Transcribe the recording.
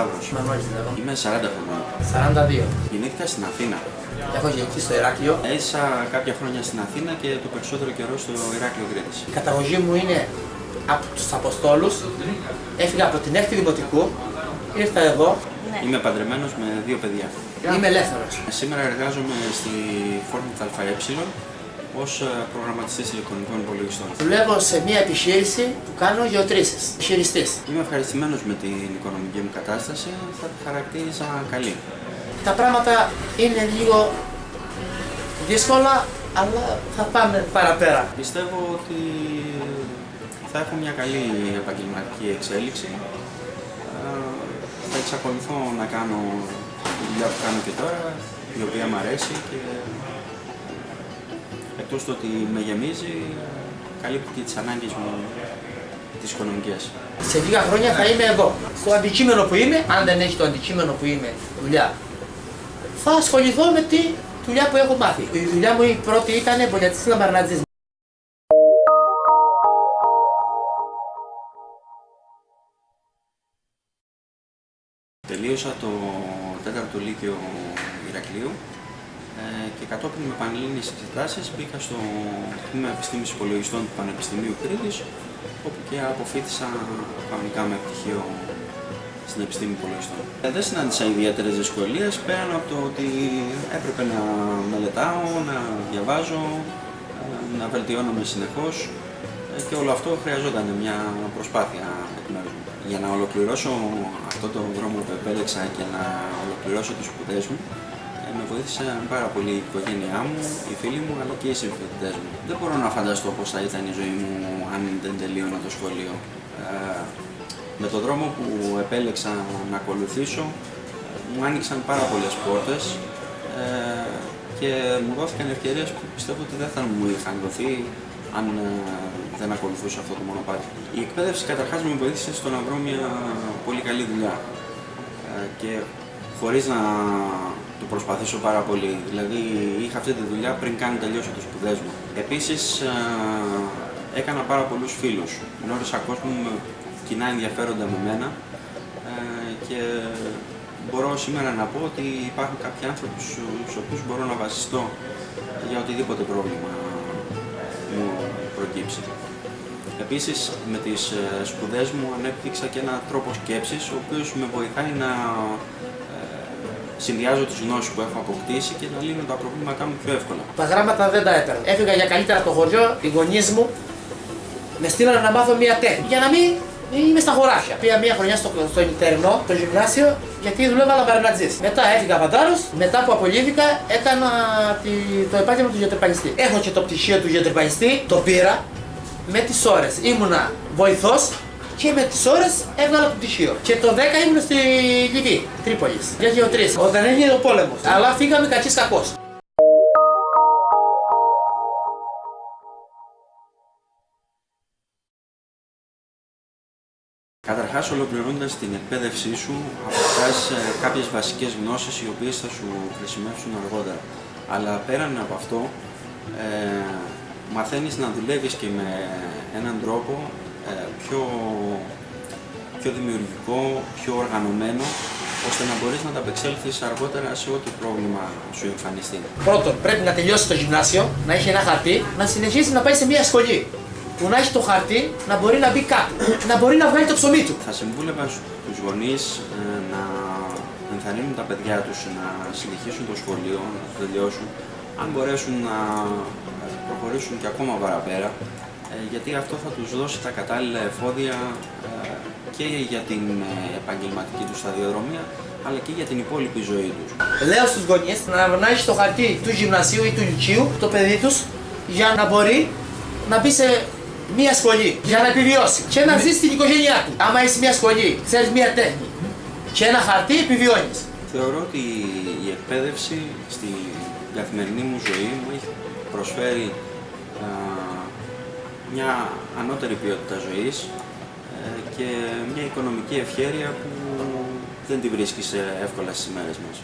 Σταύρος. Μανώλης λέγω. Είμαι 40 χρονών. 42. Γεννήθηκα στην Αθήνα. Έχω γεννηθεί στο Ηράκλειο. Έζησα κάποια χρόνια στην Αθήνα και το περισσότερο καιρό στο Ηράκλειο Κρήτης. Η καταγωγή μου είναι από τους Αποστόλους. Έφυγα από την 6η Δημοτικού. Ήρθα εδώ. Είμαι παντρεμένος με 2 παιδιά. Είμαι ελεύθερος. Σήμερα εργάζομαι στη Φόρμη ΑΕ ως προγραμματιστής ηλεκτρονικών υπολογιστών. Δουλεύω σε μια επιχείρηση που κάνω γεωτρήσεις. Χειριστής. Είμαι ευχαριστημένος με την οικονομική μου κατάσταση, θα τη χαρακτήριζα καλή. Τα πράγματα είναι λίγο δύσκολα, αλλά θα πάμε παραπέρα. Πιστεύω ότι θα έχω μια καλή επαγγελματική εξέλιξη. Θα εξακολουθώ να κάνω τη δουλειά που κάνω και τώρα, η οποία μου αρέσει και εκτός το ότι με γεμίζει, καλύπτει και τις ανάγκες μου τις οικονομικές. Σε λίγα χρόνια θα είμαι εδώ. Στο αντικείμενο που είμαι, αν δεν έχει το αντικείμενο που είμαι δουλειά, θα ασχοληθώ με τη δουλειά που έχω μάθει. Η δουλειά μου η πρώτη ήταν εμπολιατής λαμπαρνατζής. Τελείωσα το 4ο Λύκειο Ηρακλείου και κατόπιν με πανελλήνιες εξετάσεις μπήκα στο Τμήμα Επιστήμης Υπολογιστών του Πανεπιστημίου Κρήτης, όπου και αποφοίτησα κανονικά με πτυχίο στην επιστήμη υπολογιστών. Δεν συνάντησα ιδιαίτερες δυσκολίες πέραν από το ότι έπρεπε να μελετάω, να διαβάζω, να βελτιώνομαι συνεχώς και όλο αυτό χρειαζόταν μια προσπάθεια εκ μέρους μου. Για να ολοκληρώσω αυτό το δρόμο που επέλεξα και να ολοκληρώσω τις σπουδές μου, με βοήθησε πάρα πολύ η οικογένειά μου, οι φίλοι μου αλλά και οι συμφοιτητές μου. Δεν μπορώ να φανταστώ πώς θα ήταν η ζωή μου αν δεν τελείωνα το σχολείο. Με τον δρόμο που επέλεξα να ακολουθήσω μου άνοιξαν πάρα πολλές πόρτες και μου δόθηκαν ευκαιρίες που πιστεύω ότι δεν θα μου είχαν δοθεί αν δεν ακολουθούσα αυτό το μονοπάτι. Η εκπαίδευση καταρχάς με βοήθησε στο να βρω μια πολύ καλή δουλειά και χωρίς να το προσπαθήσω πάρα πολύ. Δηλαδή είχα αυτή τη δουλειά πριν καν τελειώσω τις σπουδές μου. Επίσης έκανα πάρα πολλούς φίλους. Γνώρισα κόσμο με κοινά ενδιαφέροντα με μένα και μπορώ σήμερα να πω ότι υπάρχουν κάποιοι άνθρωποι στους οποίους μπορώ να βασιστώ για οτιδήποτε πρόβλημα μου προκύψει. Επίσης, με τις σπουδές μου ανέπτυξα και έναν τρόπο σκέψης, ο οποίος με βοηθάει να συνδυάζω τις γνώσεις που έχω αποκτήσει και να λύνω τα προβλήματά μου πιο εύκολα. Τα γράμματα δεν τα έπαιρνα. Έφυγα για καλύτερα από το χωριό, οι γονείς μου με στείλανε να μάθω μια τέχνη για να μην είμαι στα χωράφια. Πήγα μια χρονιά στο Ιντερνό, το γυμνάσιο, γιατί δουλεύα λαμπαρνατζής. Μετά έφυγα παντάρος, μετά που απολύθηκα έκανα το επάγγελμα του γεωτρεπανιστή. Έχω και το πτυχίο του γεωτρεπανιστή, το πήρα με τις ώρες. Ήμουνα βοηθός και με τις ώρες έβγαλα το πτυχίο. Και το 10 ήμουν στη Λιβύη, Τρίπολης, για γεωτρήσεις. Όταν έγινε ο πόλεμος, αλλά φύγαμε κακής κακός. Καταρχάς, ολοκληρώνοντας την εκπαίδευσή σου, αποκτάς κάποιες βασικές γνώσεις οι οποίες θα σου χρησιμεύσουν αργότερα. Αλλά πέραν από αυτό, μαθαίνεις να δουλεύεις και με έναν τρόπο πιο δημιουργικό, πιο οργανωμένο, ώστε να μπορείς να ανταπεξέλθεις αργότερα σε ό,τι πρόβλημα σου εμφανιστεί. Πρώτον, πρέπει να τελειώσει το γυμνάσιο, να έχει ένα χαρτί, να συνεχίσει να πάει σε μια σχολή. Που να έχει το χαρτί, να μπορεί να μπει κάτω, να μπορεί να βγάλει το ψωμί του. Θα συμβούλευα στους γονείς να ενθαρρύνουν τα παιδιά τους να συνεχίσουν το σχολείο, να το τελειώσουν, αν μπορέσουν να προχωρήσουν και ακόμα παραπέρα, γιατί αυτό θα τους δώσει τα κατάλληλα εφόδια και για την επαγγελματική τους σταδιοδρομία, αλλά και για την υπόλοιπη ζωή τους. Λέω στους γονείς να έχει το χαρτί του γυμνασίου ή του λυκείου το παιδί τους για να μπορεί να μπει σε μια σχολή για να επιβιώσει και να ζήσει στην οικογένειά του. Άμα είσαι μια σχολή, ξέρεις μια τέχνη και ένα χαρτί, επιβιώνεις. Θεωρώ ότι η εκπαίδευση στην καθημερινή μου ζωή μου έχει προσφέρει μια ανώτερη ποιότητα ζωής και μια οικονομική ευχέρεια που δεν τη βρίσκεις εύκολα στις ημέρες μας.